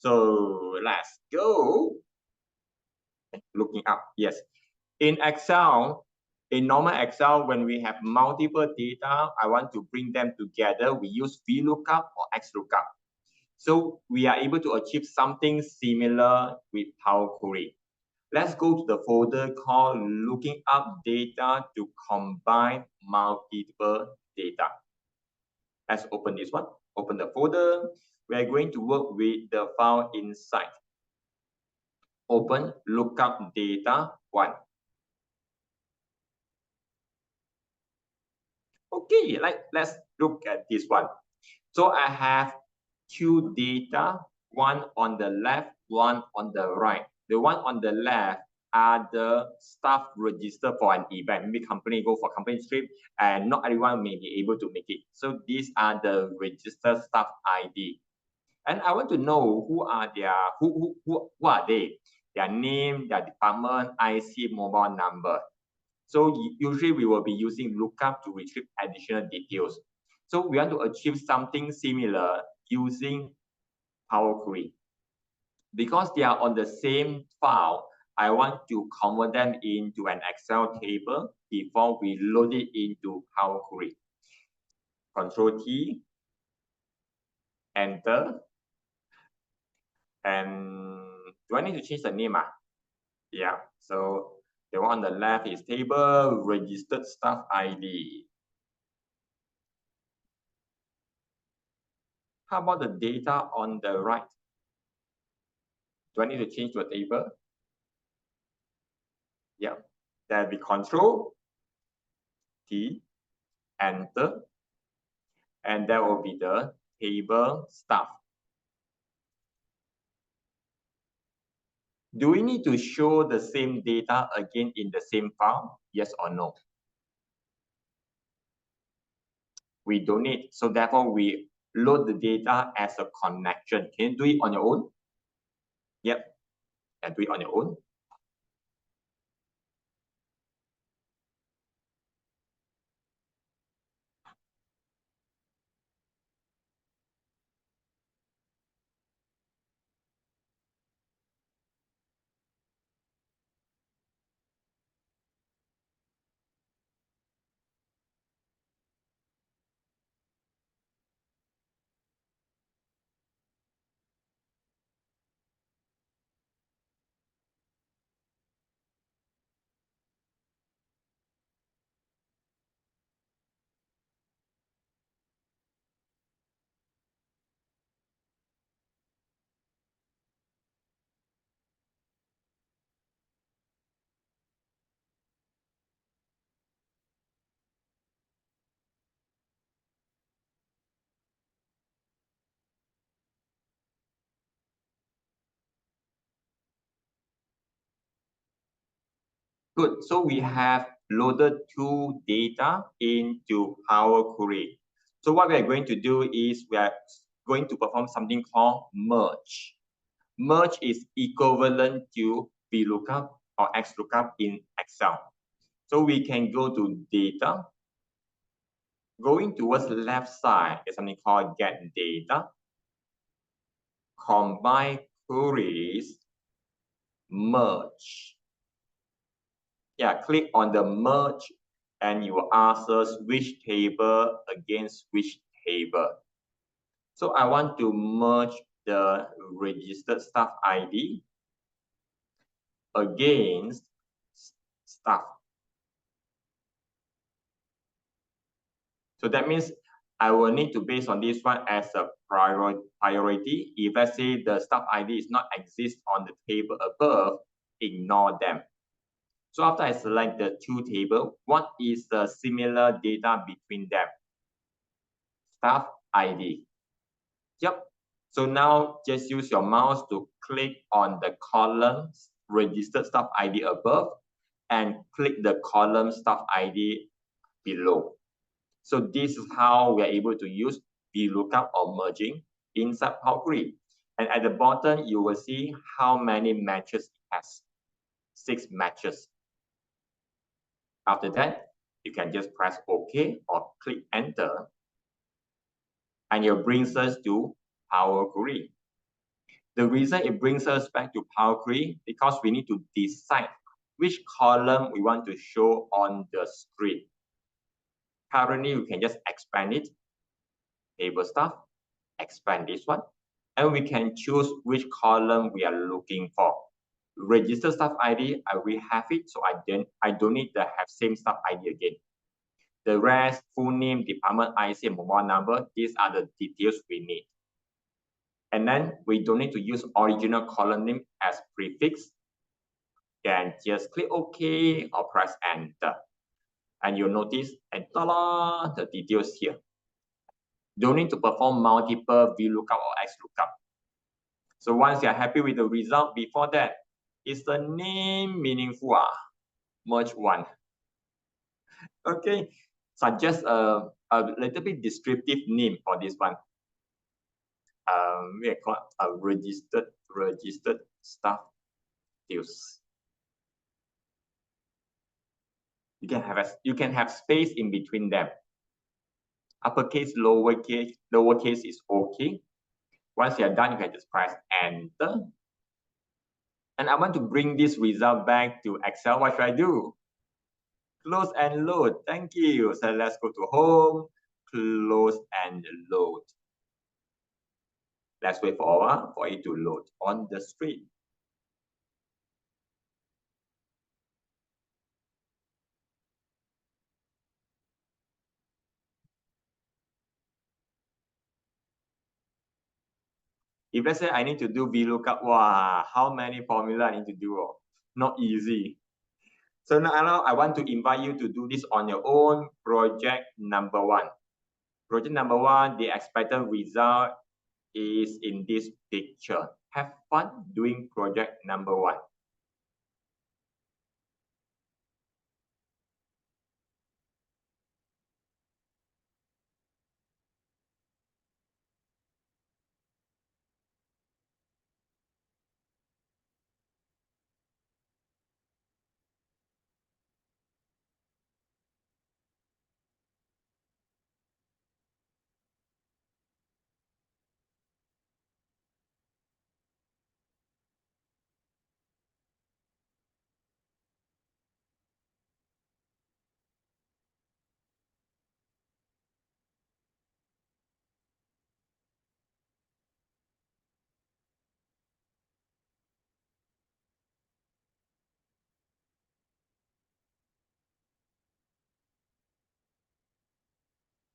So let's go. Looking up, yes. In Excel, in normal Excel, when we have multiple data, I want to bring them together. We use VLOOKUP or XLOOKUP. So we are able to achieve something similar with Power Query. Let's go to the folder called Looking Up Data to Combine Multiple Data. Let's open this one. Open the folder. We are going to work with the file inside. Open Lookup Data 1. Okay, let's look at this one. So I have two data, one on the left, one on the right. The one on the left are the staff registered for an event. Maybe company go for company trip and not everyone may be able to make it. So these are the registered staff ID. And I want to know who are they? Their name, their department, IC, mobile number. So usually we will be using lookup to retrieve additional details. So we want to achieve something similar using Power Query. Because they are on the same file, I want to convert them into an Excel table before we load it into Power Query. Control T, Enter. And do I need to change the name? Yeah, so the one on the left is table registered staff ID. How about the data on the right? Do I need to change to a table? Yeah, there'll be Control T, Enter, and that will be the table staff. Do we need to show the same data again in the same file? Yes or no? We don't need, so therefore we load the data as a connection. Can you do it on your own? Yep, and do it on your own. Good. So we have loaded two data into Power Query. So what we are going to do is we are going to perform something called merge. Merge is equivalent to VLOOKUP or XLOOKUP in Excel. So we can go to Data. Going towards the left side is something called Get Data. Combine Queries. Merge. Yeah, click on the merge and you will ask us which table against which table. So I want to merge the registered staff ID against staff. So that means I will need to base on this one as a priority. If let's say the staff ID is not exist on the table above, ignore them. So after I select the two tables, what is the similar data between them? Staff ID. Yep. So now just use your mouse to click on the column registered staff ID above and click the column staff ID below. So this is how we are able to use VLOOKUP or merging inside Power Query. And at the bottom, you will see how many matches it has. 6 matches. After that, you can just press OK or click Enter. And it brings us to Power Query. The reason it brings us back to Power Query because we need to decide which column we want to show on the screen. Currently, we can just expand it, table stuff, expand this one, and we can choose which column we are looking for. Register staff ID, I will have it, so I don't need to have same staff ID again. The rest, full name, department IC, and mobile number, these are the details we need. And then we don't need to use original column name as prefix. Then just click OK or press Enter. And you'll notice, and ta-da, the details here. Don't need to perform multiple VLOOKUP or XLOOKUP. So once you're happy with the result, before that, is the name meaningful? Merge one. Okay, suggest a little bit descriptive name for this one. We call a registered staff details. You can have space in between them. Uppercase, lowercase is okay. Once you're done, you can just press Enter. And I want to bring this result back to Excel. What should I do? Close and load. Thank you. So let's go to Home, close and load. Let's wait for a while for it to load on the screen. If let's say I need to do VLOOKUP, wow, how many formula I need to do? Not easy. So now I want to invite you to do this on your own. Project number 1. Project number 1, the expected result is in this picture. Have fun doing project number 1.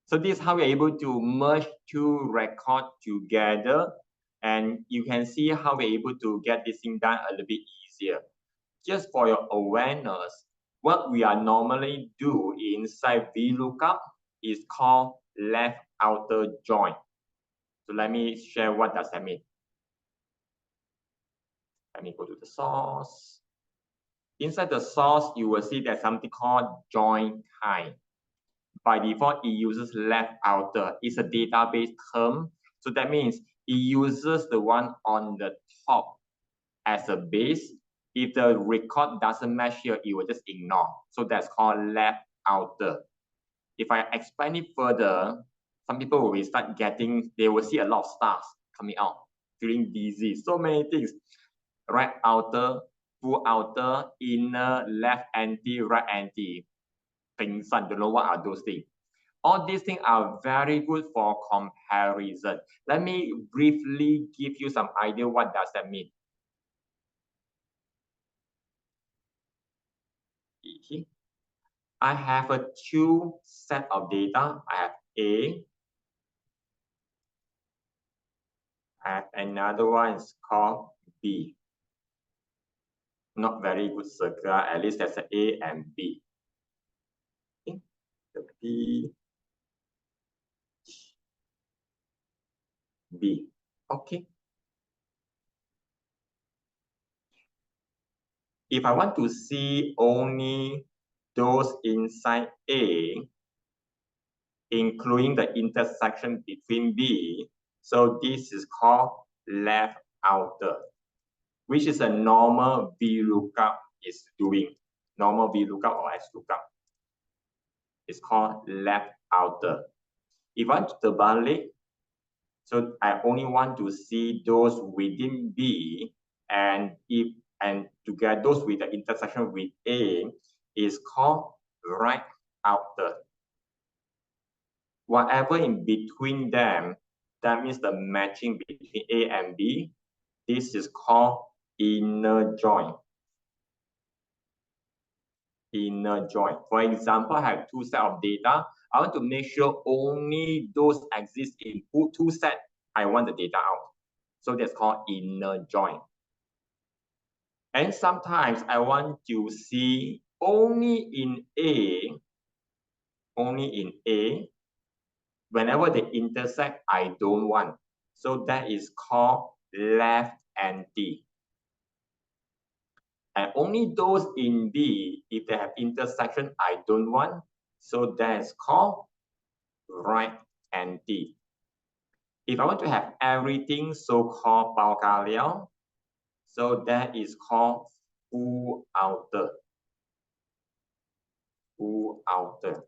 So this is how we're able to merge two records together. And you can see how we're able to get this thing done a little bit easier. Just for your awareness, what we are normally do inside VLOOKUP is called left outer join. So let me share what does that mean. Let me go to the source. Inside the source, you will see there's something called join kind. By default, it uses left outer. It's a database term. So that means it uses the one on the top as a base. If the record doesn't match here, it will just ignore. So that's called left outer. If I expand it further, some people will start getting, they will see a lot of stars coming out, feeling dizzy. So many things. Right outer, full outer, inner, left anti, right anti. Don't know what are those things. All these things are very good for comparison. Let me briefly give you some idea what does that mean. I have a two set of data. I have A. I have another one is called B. Not very good circle. At least there's an A and B. Okay. The B. Okay. If I want to see only those inside A, including the intersection between B, so this is called left outer, which is a normal VLOOKUP is doing. Normal VLOOKUP or XLOOKUP. It's called left outer. If I want to terbalik, So I only want to see those within B, and to get those with the intersection with A is called right outer. Whatever in between them, that means the matching between A and B, this is called inner join. Inner join. For example, I have two sets of data. I want to make sure only those exist in two sets. I want the data out. So that's called inner join. And sometimes I want to see only in A, whenever they intersect, I don't want. So that is called left anti. And only those in B, if they have intersection, I don't want. So that is called right anti. If I want to have everything so-called bao ka liao, so that is called full outer. Full outer.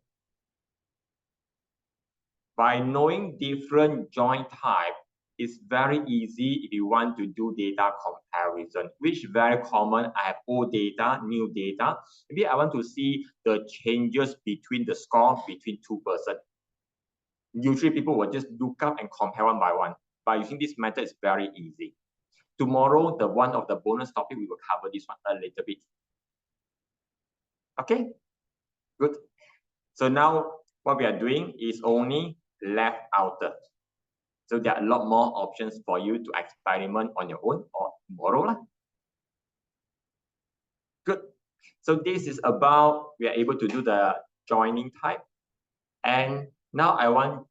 By knowing different join type, it's very easy if you want to do data comparison, which is very common. I have old data, new data. Maybe I want to see the changes between the score between two persons. Usually people will just look up and compare one by one. By using this method, it's very easy. Tomorrow, the one of the bonus topic, we will cover this one a little bit. Okay, good. So now what we are doing is only left outer. So there are a lot more options for you to experiment on your own or tomorrow. Good. So this is about we are able to do the joining type. And now I want